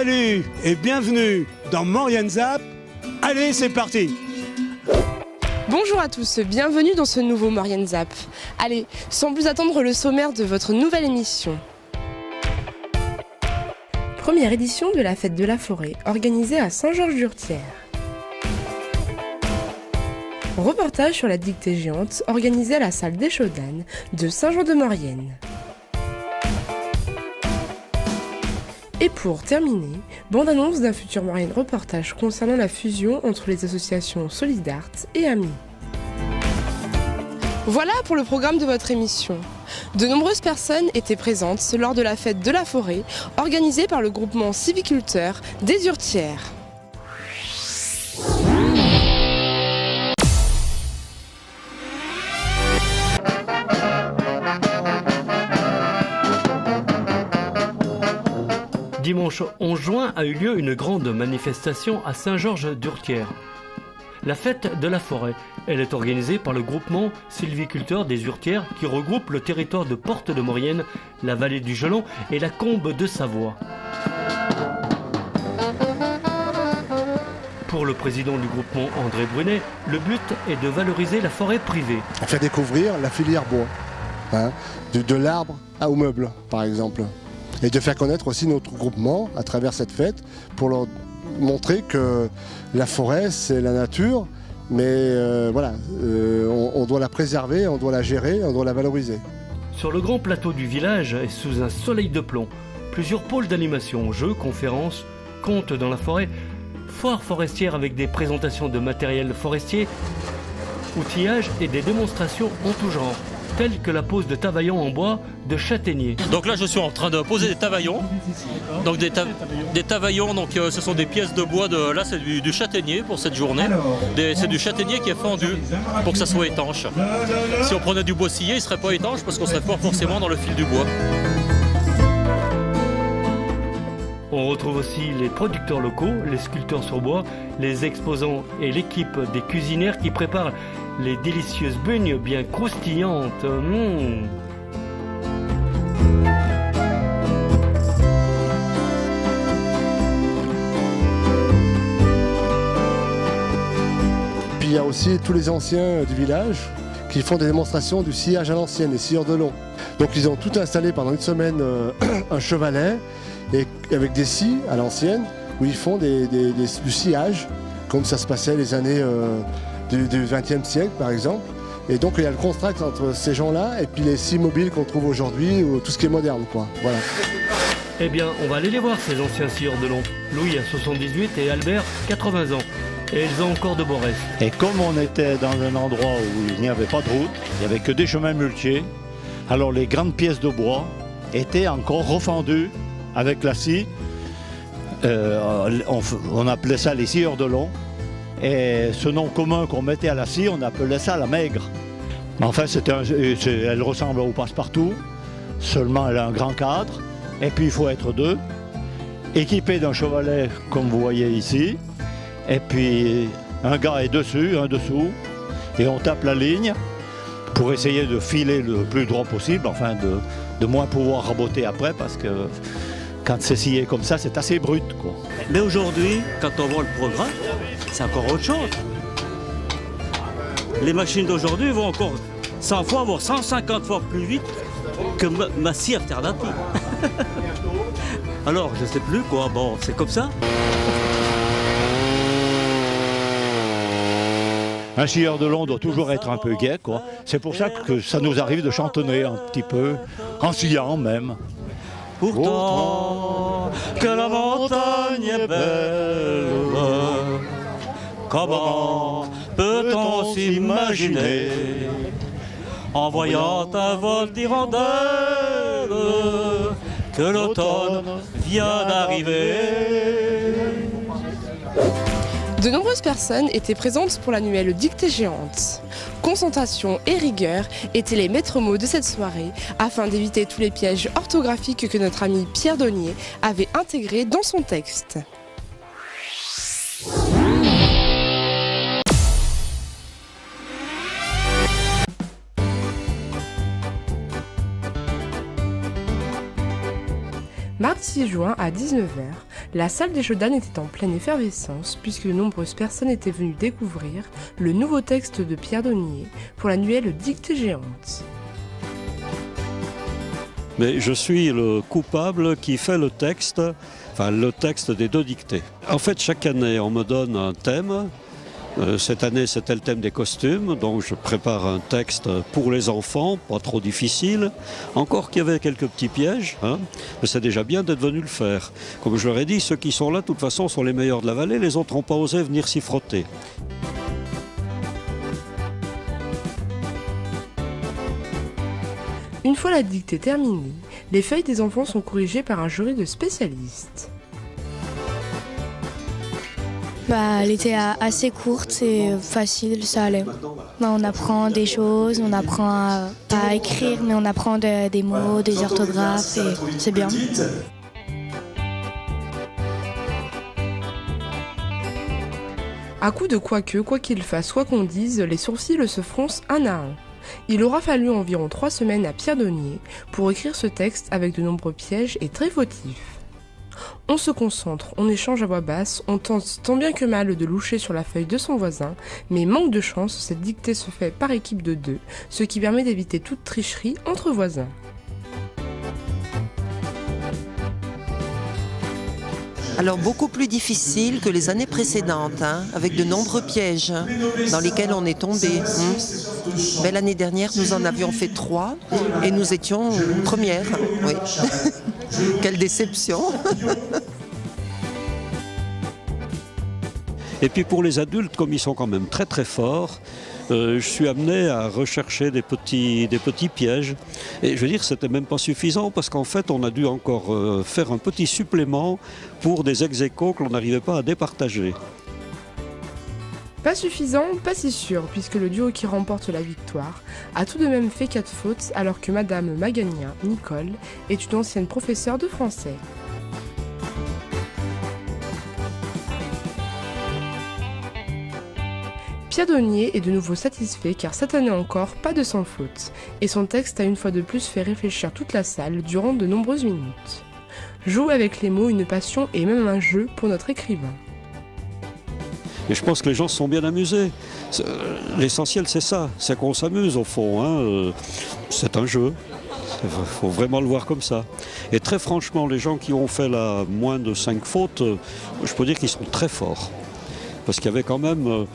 Salut et bienvenue dans Maurienne Zap. Allez, c'est parti! Bonjour à tous, bienvenue dans ce nouveau Maurienne Zap. Allez, sans plus attendre le sommaire de votre nouvelle émission. Première édition de la fête de la forêt, organisée à Saint-Georges-d'Urtière. Reportage sur la dictée géante, organisée à la salle d'Échaudanes de Saint-Jean-de-Maurienne. Et pour terminer, bande-annonce d'un futur Maurienne reportage concernant la fusion entre les associations Solidart et Amis. Voilà pour le programme de votre émission. De nombreuses personnes étaient présentes lors de la fête de la forêt organisée par le groupement civiculteur des Urtières. Dimanche 11 juin a eu lieu une grande manifestation à Saint-Georges-d'Urtière. La fête de la forêt, elle est organisée par le groupement sylviculteur des Urtières qui regroupe le territoire de Porte-de-Maurienne, la vallée du Gelon et la Combe de Savoie. Pour le président du groupement André Brunet, le but est de valoriser la forêt privée. Faire découvrir la filière bois, de l'arbre au meuble par exemple. Et de faire connaître aussi notre groupement à travers cette fête pour leur montrer que la forêt c'est la nature, mais on doit la préserver, on doit la gérer, on doit la valoriser. Sur le grand plateau du village et sous un soleil de plomb, plusieurs pôles d'animation, jeux, conférences, contes dans la forêt, foires forestières avec des présentations de matériel forestier, outillage et des démonstrations en tout genre, telles que la pose de tavaillons en bois de châtaignier. Donc là je suis en train de poser des tavaillons. Donc des tavaillons, donc ce sont des pièces de bois là c'est du châtaignier pour cette journée. C'est du châtaignier qui est fendu pour que ça soit étanche. Si on prenait du bois scié, il ne serait pas étanche parce qu'on serait pas forcément dans le fil du bois. On retrouve aussi les producteurs locaux, les sculpteurs sur bois, les exposants et l'équipe des cuisinières qui préparent les délicieuses beugnes bien croustillantes. Puis il y a aussi tous les anciens du village qui font des démonstrations du sciage à l'ancienne, les scieurs de long. Donc ils ont tout installé pendant une semaine un chevalet et avec des scies à l'ancienne où ils font du sciage comme ça se passait les années du XXe siècle par exemple. Et donc il y a le contraste entre ces gens-là et puis les scies mobiles qu'on trouve aujourd'hui ou tout ce qui est moderne quoi. Voilà. Eh bien, on va aller les voir ces anciens scieurs de long. Louis a 78 et Albert 80 ans. Et ils ont encore de beaux restes. Et comme on était dans un endroit où il n'y avait pas de route, il n'y avait que des chemins muletiers, alors les grandes pièces de bois étaient encore refendues avec la scie. On appelait ça les scieurs de long. Et ce nom commun qu'on mettait à la scie, on appelait ça la maigre. Mais enfin, elle ressemble au passe-partout, seulement elle a un grand cadre. Et puis il faut être deux, équipé d'un chevalet comme vous voyez ici. Et puis un gars est dessus, un dessous, et on tape la ligne pour essayer de filer le plus droit possible, enfin de moins pouvoir raboter après parce que quand c'est scié comme ça, c'est assez brut, quoi. Mais aujourd'hui, quand on voit le progrès, c'est encore autre chose. Les machines d'aujourd'hui vont encore 100 fois, voire 150 fois plus vite que ma scie alternative. Alors, je sais plus quoi, bon, c'est comme ça. Un scieur de long doit toujours être un peu gai, quoi. C'est pour ça que ça nous arrive de chantonner un petit peu, en sciant même. Pourtant, que la montagne est belle, comment peut-on s'imaginer en voyant un vol d'hirondelles que l'automne vient d'arriver. De nombreuses personnes étaient présentes pour l'annuelle dictée géante. Concentration et rigueur étaient les maîtres mots de cette soirée afin d'éviter tous les pièges orthographiques que notre ami Pierre Donnier avait intégrés dans son texte. Mardi 6 juin à 19h, la salle des Jeux d'Anne était en pleine effervescence puisque de nombreuses personnes étaient venues découvrir le nouveau texte de Pierre Donnier pour l'annuel Dictée géante. Mais je suis le coupable qui fait le texte des 2 dictées. En fait, chaque année, on me donne un thème. Cette année, c'était le thème des costumes, donc je prépare un texte pour les enfants, pas trop difficile. Encore qu'il y avait quelques petits pièges, mais c'est déjà bien d'être venu le faire. Comme je leur ai dit, ceux qui sont là, de toute façon, sont les meilleurs de la vallée, les autres n'ont pas osé venir s'y frotter. Une fois la dictée terminée, les feuilles des enfants sont corrigées par un jury de spécialistes. Elle était assez courte et facile, ça allait. On apprend des choses, on apprend à écrire, mais on apprend des mots, des orthographes, et c'est bien. À coup de quoi qu'il fasse, quoi qu'on dise, les sourcils se froncent un à un. Il aura fallu environ 3 semaines à Pierre Donnier pour écrire ce texte avec de nombreux pièges et très fautifs. On se concentre, on échange à voix basse, on tente tant bien que mal de loucher sur la feuille de son voisin, mais manque de chance, cette dictée se fait par équipe de 2, ce qui permet d'éviter toute tricherie entre voisins. Alors beaucoup plus difficile que les années précédentes, avec de nombreux pièges dans lesquels on est tombé. L'année dernière, nous en avions fait 3 et nous étions premières. Oui. Quelle déception. Et puis pour les adultes, comme ils sont quand même très très forts, je suis amené à rechercher des petits pièges. Et je veux dire, c'était même pas suffisant parce qu'en fait, on a dû encore faire un petit supplément pour des ex-aequo que l'on n'arrivait pas à départager. Pas suffisant, pas si sûr, puisque le duo qui remporte la victoire a tout de même fait 4 fautes alors que Madame Magagnin, Nicole, est une ancienne professeure de français. Pierre Donnier est de nouveau satisfait car cette année encore, pas de sans faute, et son texte a une fois de plus fait réfléchir toute la salle durant de nombreuses minutes. Jouer avec les mots, une passion et même un jeu pour notre écrivain. Et je pense que les gens se sont bien amusés. L'essentiel, c'est ça, c'est qu'on s'amuse au fond. C'est un jeu. Il faut vraiment le voir comme ça. Et très franchement, les gens qui ont fait là moins de 5 fautes, je peux dire qu'ils sont très forts. Parce qu'il y avait quand même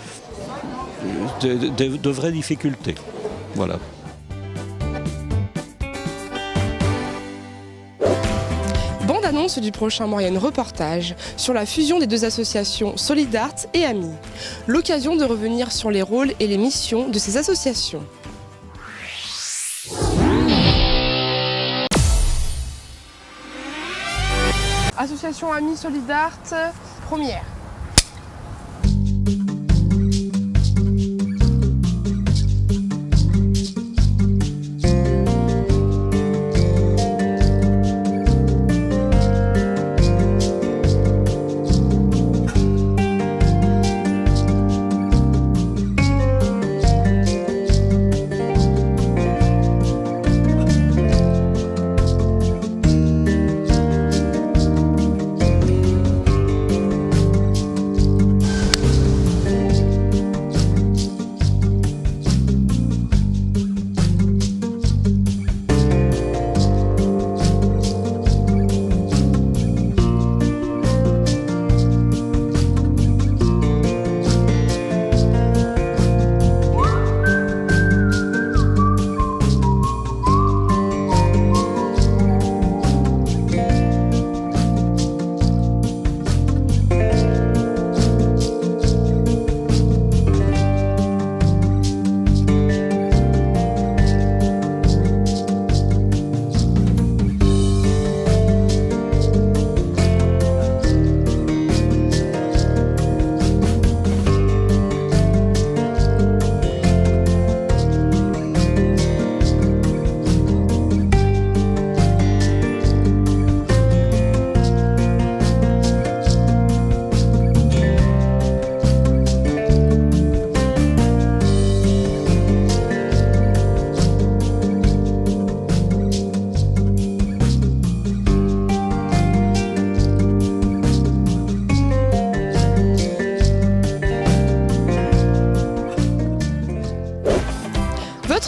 de vraies difficultés. Voilà. Bande-annonce du prochain Maurienne reportage sur la fusion des 2 associations Solidart et Amis. L'occasion de revenir sur les rôles et les missions de ces associations. Association Amis Solidart, première.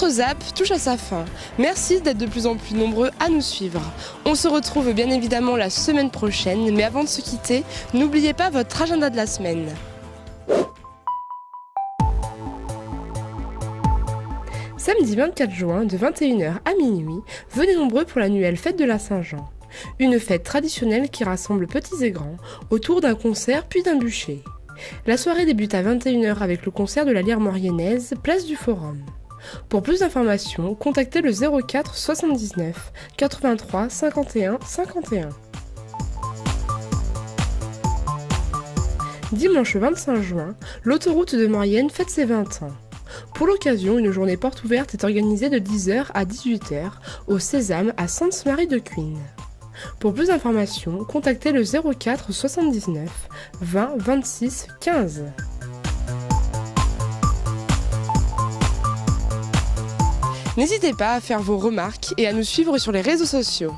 Notre zap touche à sa fin. Merci d'être de plus en plus nombreux à nous suivre. On se retrouve bien évidemment la semaine prochaine, mais avant de se quitter, n'oubliez pas votre agenda de la semaine. Samedi 24 juin, de 21h à minuit, venez nombreux pour l'annuelle fête de la Saint-Jean. Une fête traditionnelle qui rassemble petits et grands autour d'un concert puis d'un bûcher. La soirée débute à 21h avec le concert de la lyre mauriennaise, place du Forum. Pour plus d'informations, contactez le 04 79 83 51 51. Dimanche 25 juin, l'autoroute de Maurienne fête ses 20 ans. Pour l'occasion, une journée porte ouverte est organisée de 10h à 18h au Sésame à Sainte-Marie-de-Cuines. Pour plus d'informations, contactez le 04 79 20 26 15. N'hésitez pas à faire vos remarques et à nous suivre sur les réseaux sociaux.